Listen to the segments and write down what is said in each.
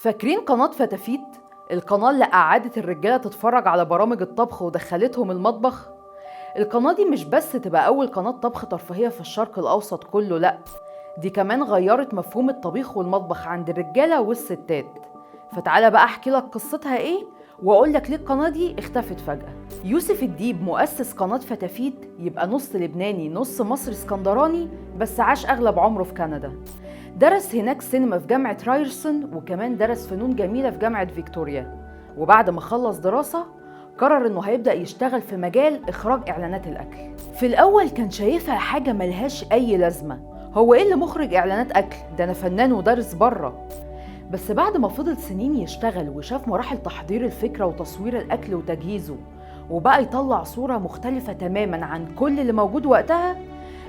فاكرين قناة فتافيت؟ القناة اللي قعدت الرجالة تتفرج على برامج الطبخ ودخلتهم المطبخ. القناة دي مش بس تبقى أول قناة طبخ ترفيهية في الشرق الأوسط كله، لأ، دي كمان غيرت مفهوم الطبيخ والمطبخ عند الرجالة والستات. فتعالى بقى أحكي لك قصتها إيه وأقول لك ليه القناة دي اختفت فجأة. يوسف الديب مؤسس قناة فتافيت يبقى نص لبناني نص مصري اسكندراني، بس عاش أغلب عمره في كندا. درس هناك سينما في جامعة رايرسون، وكمان درس فنون جميلة في جامعة فيكتوريا. وبعد ما خلص دراسة قرر انه هيبدأ يشتغل في مجال اخراج اعلانات الاكل. في الاول كان شايفها حاجة ملهاش اي لازمة، هو ايه اللي مخرج اعلانات اكل؟ ده انا فنان ودارس بره. بس بعد ما فضل سنين يشتغل وشاف مراحل تحضير الفكرة وتصوير الاكل وتجهيزه، وبقى يطلع صورة مختلفة تماما عن كل اللي موجود وقتها،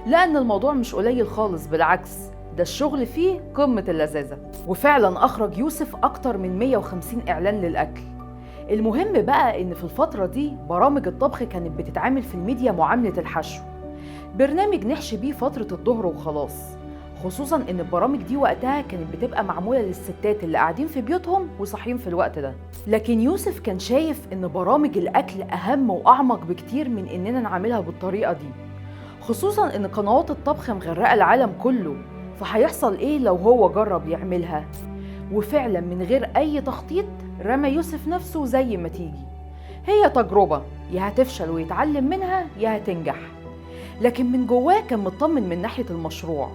لقى ان الموضوع مش قليل خالص، بالعكس ده الشغل فيه قمة اللذاذة. وفعلا أخرج يوسف أكتر من 150 إعلان للأكل. المهم بقى إن في الفترة دي برامج الطبخ كانت بتتعامل في الميديا معاملة الحشو، برنامج نحشي بيه فترة الظهر وخلاص، خصوصا إن البرامج دي وقتها كانت بتبقى معمولة للستات اللي قاعدين في بيوتهم وصاحيين في الوقت ده. لكن يوسف كان شايف إن برامج الأكل أهم وأعمق بكتير من إننا نعملها بالطريقة دي، خصوصا إن قنوات الطبخ مغرقة العالم كله، فهيحصل ايه لو هو جرب يعملها؟ وفعلا من غير اي تخطيط رمى يوسف نفسه زي ما تيجي. هي تجربة، يا هتفشل ويتعلم منها يا هتنجح. لكن من جواه كان مطمن من ناحية المشروع،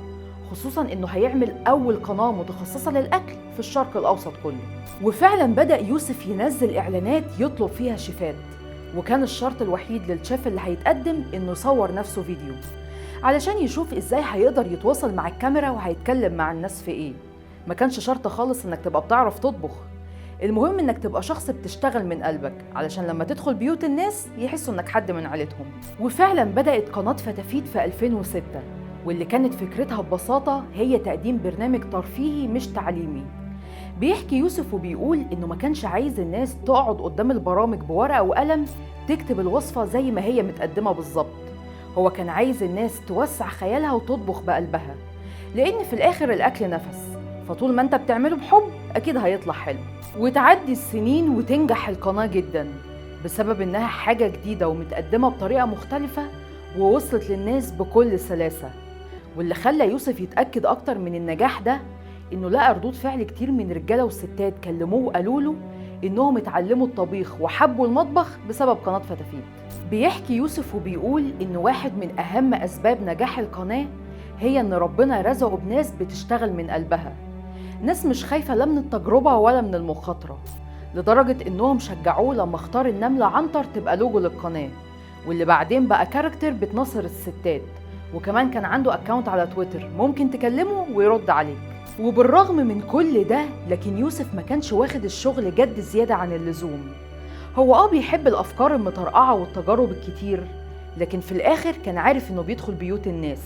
خصوصا انه هيعمل اول قناة متخصصة للاكل في الشرق الاوسط كله. وفعلا بدأ يوسف ينزل اعلانات يطلب فيها شيفات، وكان الشرط الوحيد للشيف اللي هيتقدم انه يصور نفسه فيديو علشان يشوف ازاي هيقدر يتواصل مع الكاميرا وهيتكلم مع الناس في ايه. ما كانش شرط خالص انك تبقى بتعرف تطبخ، المهم انك تبقى شخص بتشتغل من قلبك علشان لما تدخل بيوت الناس يحسوا انك حد من عيلتهم. وفعلا بدأت قناة فتافيت في 2006، واللي كانت فكرتها ببساطة هي تقديم برنامج ترفيهي مش تعليمي. بيحكي يوسف وبيقول انه ما كانش عايز الناس تقعد قدام البرامج بورقة وقلم تكتب الوصفة زي ما هي متقدمة بالظبط، هو كان عايز الناس توسع خيالها وتطبخ بقلبها، لأن في الآخر الأكل نفس، فطول ما أنت بتعمله بحب أكيد هيطلع حلو. وتعدي السنين وتنجح القناة جدا بسبب إنها حاجة جديدة ومتقدمة بطريقة مختلفة ووصلت للناس بكل سلاسة. واللي خلى يوسف يتأكد أكتر من النجاح ده إنه لقى ردود فعل كتير من رجالة وستات كلموه وقالوا له إنهم اتعلموا الطبيخ وحبوا المطبخ بسبب قناة فتافيت. بيحكي يوسف وبيقول إن واحد من أهم أسباب نجاح القناة هي إن ربنا رزقه بناس بتشتغل من قلبها، ناس مش خايفة لا من التجربة ولا من المخاطرة، لدرجة إنهم شجعوه لما اختار النملة عنتر تبقى لوجو للقناة، واللي بعدين بقى كاركتر بتناصر الستات، وكمان كان عنده أكاونت على تويتر ممكن تكلمه ويرد عليك. وبالرغم من كل ده لكن يوسف ما كانش واخد الشغل جد زيادة عن اللزوم. هو بيحب الأفكار المطرقعة والتجارب الكتير، لكن في الآخر كان عارف إنه بيدخل بيوت الناس،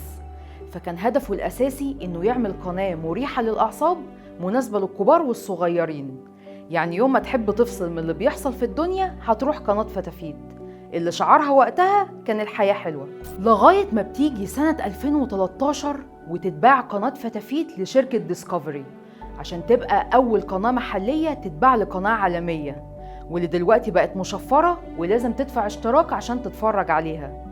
فكان هدفه الأساسي إنه يعمل قناة مريحة للأعصاب مناسبة للكبار والصغيرين. يعني يوم ما تحب تفصل من اللي بيحصل في الدنيا هتروح قناة فتافيت، اللي شعارها وقتها كان الحياة حلوة. لغاية ما بتيجي سنة 2013 وتتباع قناة فتافيت لشركة ديسكفري عشان تبقى أول قناة محلية تتباع لقناة عالمية، واللي دلوقتي بقت مشفرة ولازم تدفع اشتراك عشان تتفرج عليها.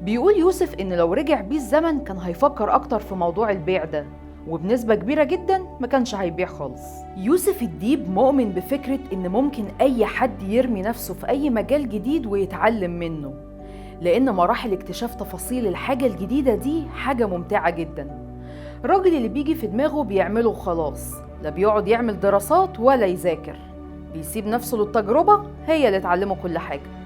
بيقول يوسف إن لو رجع بيه الزمن كان هيفكر أكتر في موضوع البيع ده، وبنسبة كبيرة جدا ما كانش هيبيع خالص. يوسف الديب مؤمن بفكرة إن ممكن أي حد يرمي نفسه في أي مجال جديد ويتعلم منه، لأن مراحل اكتشاف تفاصيل الحاجة الجديدة دي حاجة ممتعة جدا. الراجل اللي بيجي في دماغه بيعمله خلاص، لا بيقعد يعمل دراسات ولا يذاكر، بيسيب نفسه للتجربة هي اللي تعلمه كل حاجة.